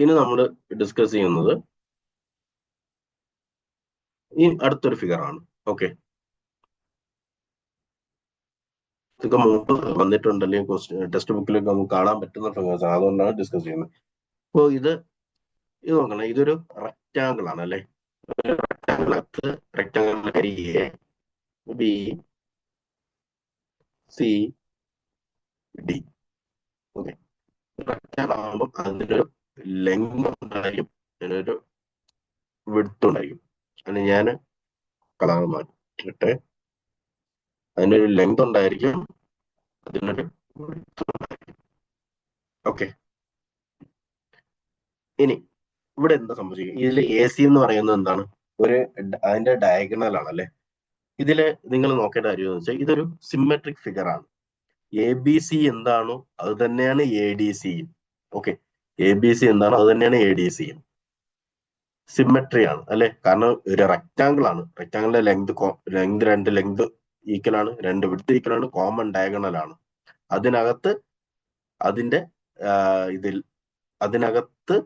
ഇനി നമ്മൾ ഡിസ്കസ് ചെയ്യുന്നത് ഈ അടുത്തൊരു ഫിഗർ ആണ്. ഓക്കെ, ഇതൊക്കെ മുമ്പ് വന്നിട്ടുണ്ട്, അല്ലെങ്കിൽ ടെക്സ്റ്റ് ബുക്കിലൊക്കെ നമുക്ക് കാണാൻ പറ്റുന്ന ഫിഗേഴ്സ് ആണ്, അതുകൊണ്ടാണ് ഡിസ്കസ് ചെയ്യുന്നത്. അപ്പോൾ ഇത് നോക്കണം, ഇതൊരു റെക്റ്റാങ്കിൾ ആണ് അല്ലെ. Rectangle A B C D. Okay, rectangle ആകുമ്പോൾ അതിനൊരു ലെങ്ത് ഉണ്ടായിരിക്കും, അതിനൊരു വിഡ്ത്ത് ഉണ്ടായിരിക്കും. അതിന് ഞാൻ കളർ മാറ്റിട്ടെ. അതിനൊരു ലെങ്ത് ഉണ്ടായിരിക്കും, അതിനൊരു വിഡ്ത്ത് ഉണ്ടായിരിക്കും. ഓക്കെ, ഇനി ഇവിടെ എന്താ സംഭവിക്കുക, ഇതിൽ എ സി എന്ന് പറയുന്നത് എന്താണ്, അതിന്റെ ഡയഗണൽ ആണ് അല്ലെ. ഇതില് നിങ്ങൾ നോക്കേണ്ട കാര്യം എന്ന് വെച്ചാൽ ഇതൊരു സിമെട്രിക് ഫിഗർ ആണ്. എ ബി സി എന്താണോ അത് തന്നെയാണ് എ ഡി സിയും. ഓക്കെ, എ ബി സി എന്താണോ അത് തന്നെയാണ് എ ഡി സിയും. സിമെട്രി ആണ് അല്ലെ, കാരണം ഒരു റെക്റ്റാങ്കിൾ ആണ്. റെക്റ്റാങ്കിളിന്റെ രണ്ട് ലെങ്ത് ഈക്വൽ ആണ്, രണ്ട് വിഡ്ത്ത് ഈക്വൽ ആണ്, കോമൺ ഡയഗണൽ ആണ്. അതിനകത്ത് അതിനകത്ത്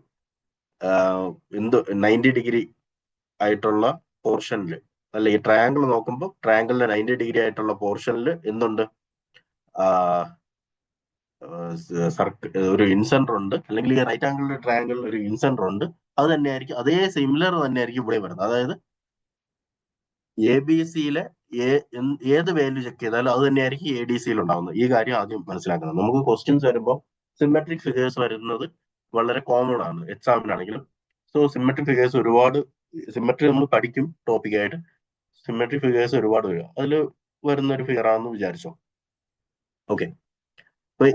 എന്ത് 90 ഡിഗ്രി ആയിട്ടുള്ള പോർഷനിൽ അല്ലെ, ഈ ട്രയാങ്കിൾ നോക്കുമ്പോൾ ട്രയാങ്കിളിന്റെ 90 ഡിഗ്രി ആയിട്ടുള്ള പോർഷനിൽ എന്തുണ്ട്, ഒരു ഇൻസെന്റർ ഉണ്ട്, അല്ലെങ്കിൽ ഈ റൈറ്റ് ആംഗിളിലെ ട്രയാങ്കിളിൽ ഒരു ഇൻസെന്റർ ഉണ്ട്. അത് തന്നെയായിരിക്കും, അതേ സിമിലർ തന്നെയായിരിക്കും ഇവിടെ വരുന്നത്. അതായത് എ ബി സിയിലെ ഏത് വാല്യൂ ചെക്ക് ചെയ്താലും അത് തന്നെയായിരിക്കും എ ഡി സിയിൽ ഉണ്ടാവുന്നത്. ഈ കാര്യം ആദ്യം മനസ്സിലാക്കണം. നമുക്ക് ക്വസ്റ്റ്യൻസ് വരുമ്പോൾ സിമെട്രിക് ഫിഗേഴ്സ് വരുന്നത് വളരെ കോമൺ ആണ് എക്സാമിനാണെങ്കിലും. സോ സിമെട്രിക് ഫിഗേഴ്സ് സിമെട്രി നമ്മൾ പഠിക്കും ടോപ്പിക്കായിട്ട്. സിമെട്രിക് ഫിഗേഴ്സ് ഒരുപാട് വരും, അതിൽ വരുന്ന ഒരു ഫിഗർ ആണെന്ന് വിചാരിച്ചോ. ഓക്കെ, അപ്പൊ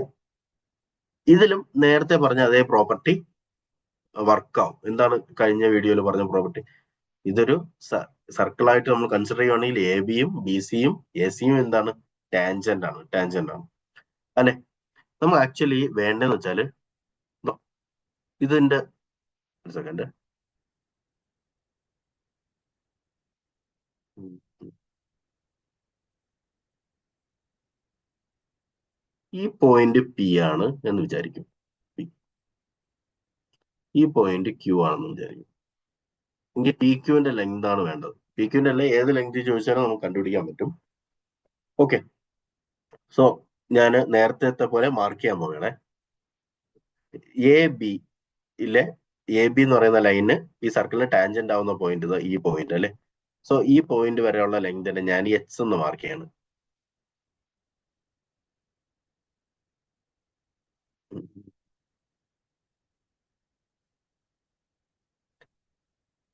ഇതിലും നേരത്തെ പറഞ്ഞ അതേ പ്രോപ്പർട്ടി വർക്കാവും. എന്താണ് കഴിഞ്ഞ വീഡിയോയിൽ പറഞ്ഞ പ്രോപ്പർട്ടി? ഇതൊരു സർക്കിളായിട്ട് നമ്മൾ കൺസിഡർ ചെയ്യുവാണെങ്കിൽ എ ബിയും ബി സിയും എ സിയും എന്താണ്, ടാൻജന്റ് ആണ് അല്ലെ. നമ്മൾ ആക്ച്വലി വേണ്ടെന്ന് വെച്ചാല് ഇതിന്റെ ഒരു സെക്കൻഡ്, ഈ പോയിന്റ് പി ആണ് എന്ന് വിചാരിക്കും, ഈ പോയിന്റ് ക്യൂ ആണെന്ന് വിചാരിക്കും. എങ്കിൽ പി ക്യൂവിന്റെ ലെങ്ത് ആണ് വേണ്ടത്. പി ക്യൂവിന്റെ അല്ലെ ഏത് ലെങ്ത് ചോദിച്ചാലും നമുക്ക് കണ്ടുപിടിക്കാൻ പറ്റും. ഓക്കെ, സോ ഞാൻ നേരത്തെ പോലെ മാർക്ക് ചെയ്യാൻ പോവുകയാണെ. എ ബി എന്ന് പറയുന്ന ലൈന് ഈ സർക്കിളിന് ടാൻജന്റ് ആവുന്ന പോയിന്റ് ഈ പോയിന്റ് അല്ലെ. സോ ഈ പോയിന്റ് വരെയുള്ള ലെങ്തിനെ ഞാൻ എച്ച് എന്ന് മാർക്ക് ചെയ്യാണ്.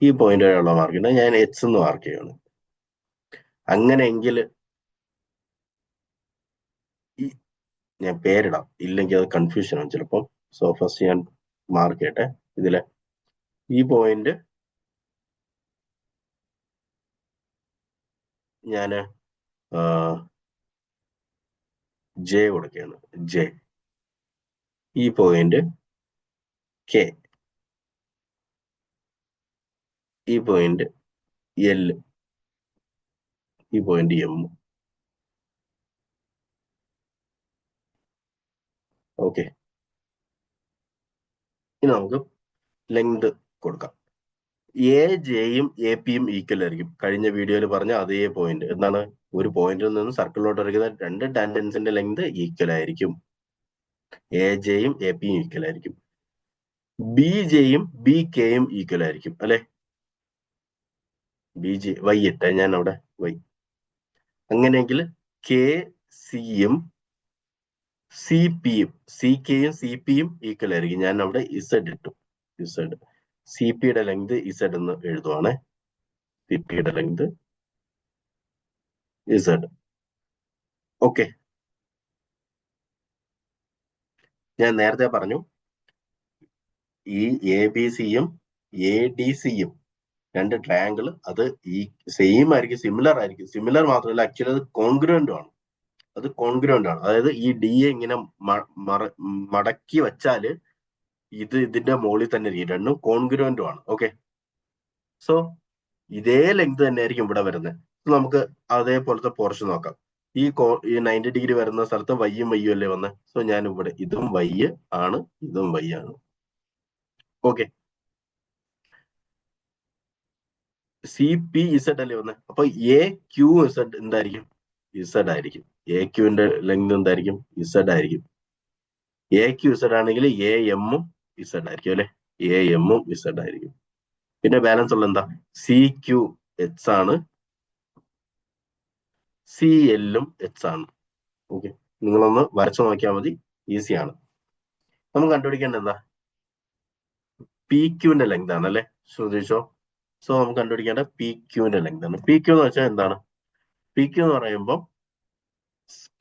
ഈ പോയിന്റ് വരെയുള്ള മാർക്കിനെ ഞാൻ എച്ച് എന്ന് മാർക്ക് ചെയ്യാണ്. അങ്ങനെയെങ്കിൽ ഞാൻ പേരിടാം, ഇല്ലെങ്കിൽ അത് കൺഫ്യൂഷൻ ആണ് ചിലപ്പോൾ. സോ ഫസ്റ്റ് ഞാൻ മാർക്ക് ചെയ്യട്ടെ. ഇതിലെ ഈ പോയിന്റ് ഞാന് ജെ കൊടുക്കുകയാണ്, ജെ. ഈ പോയിന്റ് കെ, ഈ പോയിന്റ് എൽ, ഈ പോയിന്റ് എം. ഓക്കെ, ഇനി നമുക്ക് ലെങ്ത് കൊടുക്കാം. എ ജെയും എ പിയും ഈക്വൽ ആയിരിക്കും. കഴിഞ്ഞ വീഡിയോയിൽ പറഞ്ഞ അതേ പോയിന്റ് എന്താണ്, ഒരു പോയിന്റിൽ നിന്ന് സർക്കിളിലോട്ട് വരയ്ക്കുന്ന രണ്ട് ടാൻജൻസിന്റെ ലെങ്ത് ഈക്വൽ ആയിരിക്കും. എ ജെയും എ പിയും ഈക്വൽ ആയിരിക്കും. ബി ജെയും ബി കെയും ഈക്വൽ ആയിരിക്കും അല്ലെ. ബി ജെ വൈ ഇട്ടെ ഞാൻ അവിടെ വൈ. അങ്ങനെയെങ്കിൽ കെ സിയും സി പിയും, സി കെയും സി പിയും ഈക്വൽ ആയിരിക്കും. ഞാൻ അവിടെ ഇസഡ് ഇട്ടു, ഇസഡ്. സി പിയുടെ ലെങ്ത് ഇസഡ് എന്ന് എഴുതുവാണ്. സി പിയുടെ ലെങ്ത് ഇസഡ്. ഓക്കെ, ഞാൻ നേരത്തെ പറഞ്ഞു ഈ എ ബി സിയും എ ഡി സിയും രണ്ട് ട്രയാങ്കിൾ, അത് ഈ സെയിം ആയിരിക്കും, സിമിലർ ആയിരിക്കും. സിമിലർ മാത്രമല്ല, ആക്ച്വലി അത് കോൺഗ്രുവന്റും ആണ്. അത് കോൺഗ്രുവന്റ് ആണ്. അതായത് ഈ ഡി എ ഇങ്ങനെ മടക്കി വെച്ചാല് ഇതിന്റെ മുകളിൽ തന്നെ ഇരിക്കും. രണ്ടും കോൺഗ്രുവന്റും ആണ്. ഓക്കെ, സോ ഇതേ ലെങ്ത് തന്നെ ആയിരിക്കും ഇവിടെ വരുന്നത്. നമുക്ക് അതേപോലത്തെ പോർഷൻ നോക്കാം. ഈ 90 ഡിഗ്രി വരുന്ന സ്ഥലത്ത് വൈയും അല്ലേ വന്നത്. സോ ഞാൻ ഇവിടെ ഇതും വൈ ആണ്, ഇതും വൈ ആണ്. ഓക്കെ, സി പി ഇസഡ് അല്ലേ വന്നത്, അപ്പൊ എ ക്യു ഇസഡ് എന്തായിരിക്കും? ഇസഡ് ആയിരിക്കും. എ ക്യുവിന്റെ ലെങ്ത് എന്തായിരിക്കും? ഇസഡ് ആയിരിക്കും. എ ക്യു ഇസഡ് ആണെങ്കിൽ എ എമ്മും ഇസഡ് ആയിരിക്കും അല്ലെ, എ എമ്മും ഇസഡ് ആയിരിക്കും. പിന്നെ ബാലൻസ് ഉള്ള എന്താ? സി ക്യു എച്ച് ആണ്, സി എല്ലും എച്ച് ആണ്. ഓക്കെ, നിങ്ങളൊന്ന് വരച്ചു നോക്കിയാൽ മതി, ഈസിയാണ്. നമുക്ക് കണ്ടുപിടിക്കേണ്ടത് എന്താ? പി ക്യുവിന്റെ ലെങ്ത് ആണ് അല്ലെ, ശ്രദ്ധിച്ചോ. സോ നമുക്ക് കണ്ടുപിടിക്കേണ്ട പി ക്യുവിന്റെ ലെങ്ത് ആണ്. പി ക്യു എന്ന് വെച്ചാൽ എന്താണ്? പി ക്യു എന്ന് പറയുമ്പോൾ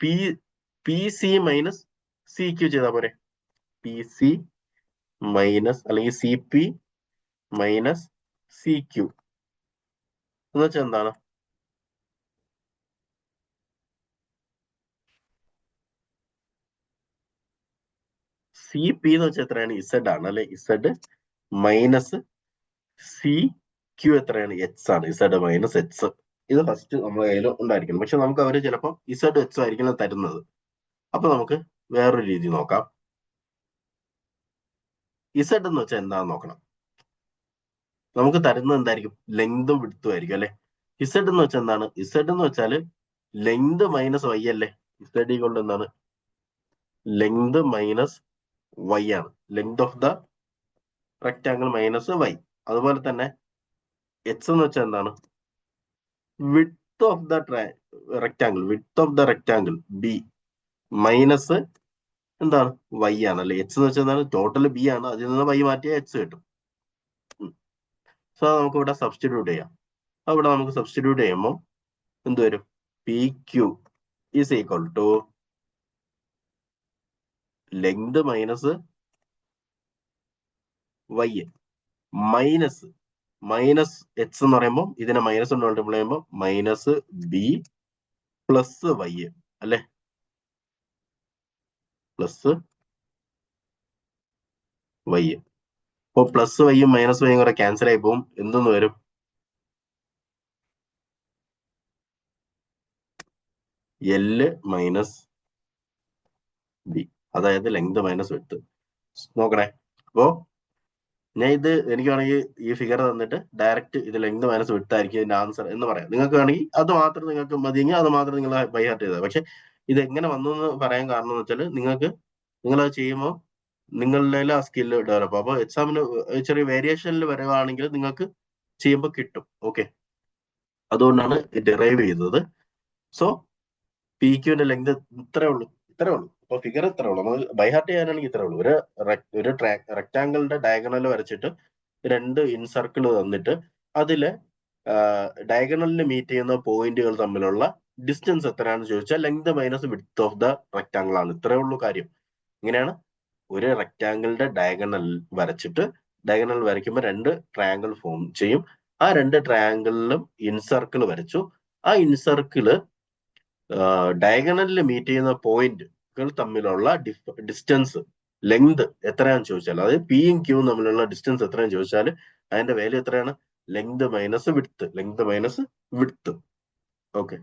P P C minus C Q ചെയ്താൽ പോരെ. പി സി മൈനസ് അല്ലെങ്കിൽ C P minus C Q എന്ന് വെച്ചാൽ എന്താണ്? സി പി എന്ന് വെച്ചാൽ എത്രയാണ്? ഇസഡ് ആണ് അല്ലെ, ഇസഡ് മൈനസ് സി ക്യു എത്രയാണ്? എച്ച് ആണ്, ഇസഡ് മൈനസ് എച്ച്. ഇത് ഫസ്റ്റ് നമ്മുടെ കയ്യിൽ ഉണ്ടായിരിക്കണം. പക്ഷെ നമുക്ക് അവര് ചിലപ്പോൾ ഇസഡ് എച്ച് ആയിരിക്കണം തരുന്നത്. അപ്പൊ നമുക്ക് വേറൊരു രീതി നോക്കാം. ഇസഡ് എന്ന് വെച്ചാൽ എന്താണെന്ന് നോക്കണം. നമുക്ക് തരുന്നത് എന്തായിരിക്കും? ലെങ്തും വിഡ്ത്തും ആയിരിക്കും അല്ലെ. ഇസഡ് എന്ന് വെച്ചാൽ എന്താണ്? ഇസഡ് എന്ന് വെച്ചാൽ ലെങ്ത് മൈനസ് വൈ അല്ലേ. ഇസഡ് കൊണ്ട് എന്താണ്? ലെങ്ത് മൈനസ് വൈ ആണ്. Length of the rectangle minus Y. അതുപോലെ തന്നെ എച്ച് എന്ന് വെച്ചാൽ എന്താണ്? Width of the rectangle, width of the rectangle B minus എന്താണ്? വൈ ആണ് അല്ലെ. എച്ച് എന്ന് വെച്ചാൽ എന്താണ്? ടോട്ടൽ ബി ആണ്, അതിൽ നിന്ന് വൈ മാറ്റിയാൽ എച്ച് കിട്ടും. സോ നമുക്ക് ഇവിടെ സബ്സ്റ്റിറ്റ്യൂട്ട് ചെയ്യാം. അവിടെ നമുക്ക് സബ്സ്റ്റിറ്റ്യൂട്ട് ചെയ്യുമ്പോൾ എന്ത് വരും? P Q is equal to length minus Y minus minus H എന്ന് പറയുമ്പോൾ ഇതിനെ മൈനസ് കൊണ്ട് മൾട്ടിപ്ലൈ ചെയ്യുമ്പോൾ മൈനസ് ബി പ്ലസ് വൈ അല്ലെ, പ്ലസ് വൈ. അപ്പൊ പ്ലസ് വൈയും മൈനസ് വൈയും കൂടെ ക്യാൻസൽ ആയി പോകും. എന്തെന്ന് വരും? എല് മൈനസ് ബി, അതായത് ലെങ്ത് മൈനസ് വിഡ്ത്ത്. നോക്കണേ. അപ്പോ ഞാൻ ഇത് എനിക്ക് വേണമെങ്കിൽ ഈ ഫിഗർ തന്നിട്ട് ഡയറക്റ്റ് ഇത് ലെങ്ത് മൈനസ് വിഡ്ത്ത് ആയിരിക്കും ഇതിന്റെ ആൻസർ എന്ന് പറയാം. നിങ്ങൾക്ക് വേണമെങ്കിൽ അത് മാത്രം നിങ്ങൾക്ക് മതിയെങ്കിൽ അത് മാത്രം നിങ്ങൾ ബൈ ഹാർട്ട് ചെയ്താൽ. പക്ഷെ ഇത് എങ്ങനെ വന്നു എന്ന് പറയാൻ കാരണം എന്ന് വെച്ചാൽ നിങ്ങളത് ചെയ്യുമ്പോൾ നിങ്ങളുടെ ആ സ്കില്ല് ഡെവലപ്പ്. അപ്പോൾ എക്സാമിന് ചെറിയ വേരിയേഷനിൽ വരുവാണെങ്കിൽ നിങ്ങൾക്ക് ചെയ്യുമ്പോൾ കിട്ടും. ഓക്കെ, അതുകൊണ്ടാണ് ഡിറൈവ് ചെയ്തത്. സോ പി ക്യൂവിന്റെ ലെങ്ത് ഇത്രേ ഉള്ളൂ. അപ്പൊ ഫിഗർ ഇത്രേ ഉള്ളൂ. നമ്മൾ ബൈ ഹാർട്ട് ചെയ്യാനാണെങ്കിൽ ഇത്രേ ഉള്ളൂ. ഒരു റെക്ടാങ്കിളിന്റെ ഡയഗണൽ വരച്ചിട്ട് രണ്ട് ഇൻസർക്കിൾ തന്നിട്ട് അതില് ഡയഗണലിന് മീറ്റ് ചെയ്യുന്ന പോയിന്റുകൾ തമ്മിലുള്ള ഡിസ്റ്റൻസ് എത്രയാണെന്ന് ചോദിച്ചാൽ length minus width of the rectangle ആണ്. ഇത്രേ ഉള്ളൂ കാര്യം. ഇങ്ങനെയാണ് ഒരു റെക്ടാങ്കിളിന്റെ ഡയഗണൽ വരച്ചിട്ട്, ഡയഗണൽ വരയ്ക്കുമ്പോൾ രണ്ട് ട്രയാങ്കിൾ ഫോം ചെയ്യും. ആ രണ്ട് ട്രയാങ്കിളിലും ഇൻസർക്കിൾ വരച്ചു. ആ ഇൻസർക്കിള് ഡയഗണലിൽ മീറ്റ് ചെയ്യുന്ന പോയിന്റുകൾ തമ്മിലുള്ള ഡിസ്റ്റൻസ് ലെങ്ത് എത്രയാണെന്ന് ചോദിച്ചാൽ, അതായത് പിയും ക്യൂവും തമ്മിലുള്ള ഡിസ്റ്റൻസ് എത്രയാണെന്ന് ചോദിച്ചാൽ അതിന്റെ വാല്യൂ എത്രയാണ്? Length minus width. ഓക്കെ.